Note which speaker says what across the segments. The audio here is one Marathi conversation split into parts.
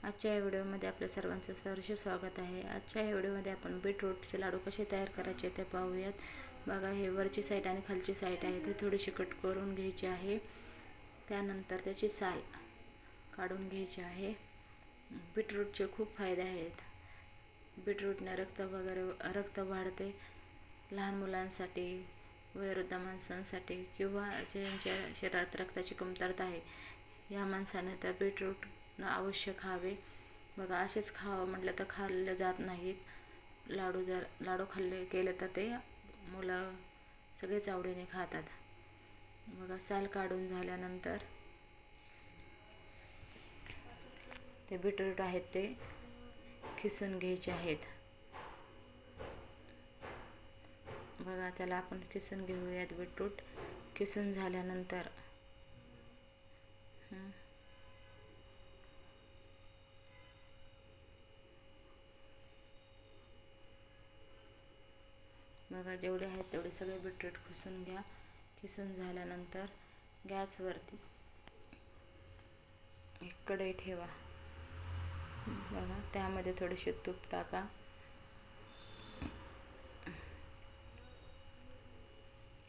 Speaker 1: आजच्या या व्हिडिओमध्ये आपल्या सर्वांचं सहर्ष स्वागत आहे। आजच्या या व्हिडिओमध्ये आपण बीटरूटचे लाडू कसे तयार करायचे ते पाहूयात। बघा, हे वरची साईड आणि खालची साईड आहे ती थोडीशी कट करून घ्यायची आहे। त्यानंतर त्याची साल काढून घ्यायची आहे। बीटरूटचे खूप फायदे आहेत। बीटरूटने रक्त वाढते। लहान मुलांसाठी, वयोवृद्ध माणसांसाठी किंवा ज्यांच्या शरीरात रक्ताची कमतरता आहे या माणसाने तर बीटरूट अवश्य खावे। बघा, असेच खावं म्हटलं तर खाल्ले जात नाहीत। लाडू खाल्ले गेले तर ते मुलं सगळेच आवडीने खातात। बघा, साल काढून झाल्यानंतर ते बीटरूट आहेत ते खिसून घ्यायचे आहेत। बघा, चला आपण खिसून घेऊयात। बीटरूट खिसून झाल्यानंतर बघा, जेवढे आहेत तेवढे सगळे बीटरूट खिसून घ्या। खिसून झाल्यानंतर गॅसवरती एक कढई ठेवा। बघा, त्यामध्ये थोडेसे तूप टाका।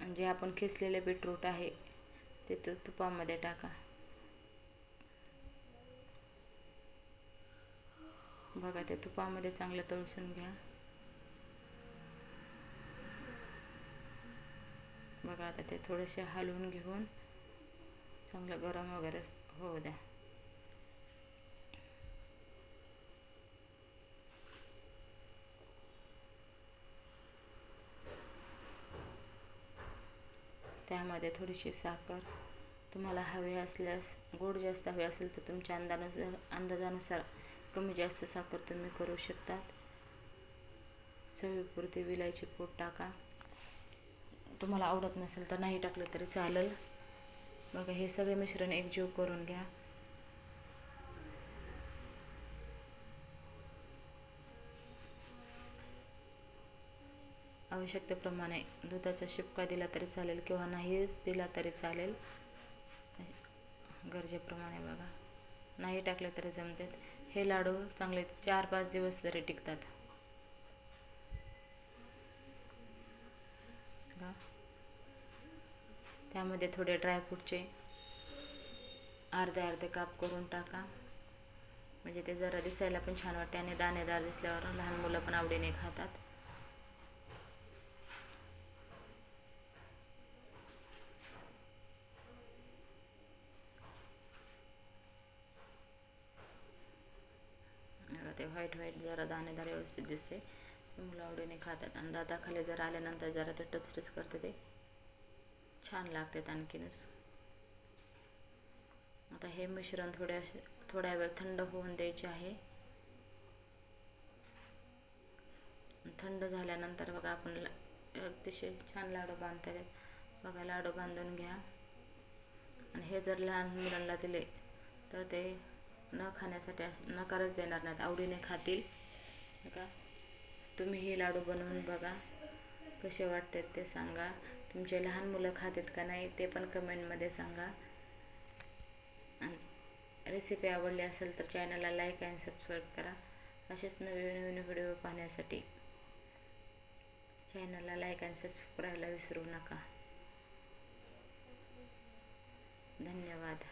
Speaker 1: जे आपण खिसलेले बीटरूट आहे ते तुपामध्ये टाका। बघा, ते तुपामध्ये चांगलं तळसून घ्या। बघा, आता ते थोडेसे हलवून घेऊन चांगलं गरम वगैरे होऊ द्या। त्यामध्ये थोडीशी साखर, तुम्हाला हवे असल्यास गोड जास्त हवे असेल तर तुमच्या अंदाजानुसार कमी जास्त साखर तुम्ही करू शकतात। चवीपुरती विलायची पूड टाका। तुम्हाला आवडत नसेल तर नाही टाकलं तरी चालेल। बघा, हे सगळे मिश्रण एकजीव करून घ्या। आवश्यकतेप्रमाणे दुधाचा शिपका दिला तरी चालेल किंवा नाहीच दिला तरी चालेल, गरजेप्रमाणे। बघा, नाही टाकले तरी जमतात। हे लाडू चांगले 4-5 दिवस तरी टिकतात। त्यामध्ये थोडे ड्रायफ्रूटचे अर्धे काप करून टाका, म्हणजे ते जरा दिसायला पण छान वाटते आणि दाणेदार दिसल्यावर लहान मुलं पण आवडीने खातात। ते व्हाईट जरा दाणेदार व्यवस्थित दिसते, ते मुलं आवडीने खातात। आणि दाताखाली जर आल्यानंतर जरा ते टचटच करते, ते छान लागतात आणखीनच। आता हे मिश्रण थोड्या वेळ थंड होऊन द्यायचे आहे। थंड झाल्यानंतर बघा, आपण अतिशय छान लाडू बांधता येतात। बघा, लाडू बांधून घ्या। आणि हे जर लहान मुलांना दिले तर ते न खाण्यासाठी नकारच देणार नाहीत, आवडीने खातील। बघा, तुम्ही हे लाडू बनवून बघा, कसे वाटतात ते सांगा। तुमचे लहान मुलं खातात का नाही ते पण कमेंटमध्ये सांगा। आणि रेसिपी आवडली असेल तर चॅनलला लाईक आणि सबस्क्राईब करा। असेच नवीन व्हिडिओ पाहण्यासाठी चॅनलला लाईक आणि सबस्क्राईब करायला विसरू नका। धन्यवाद।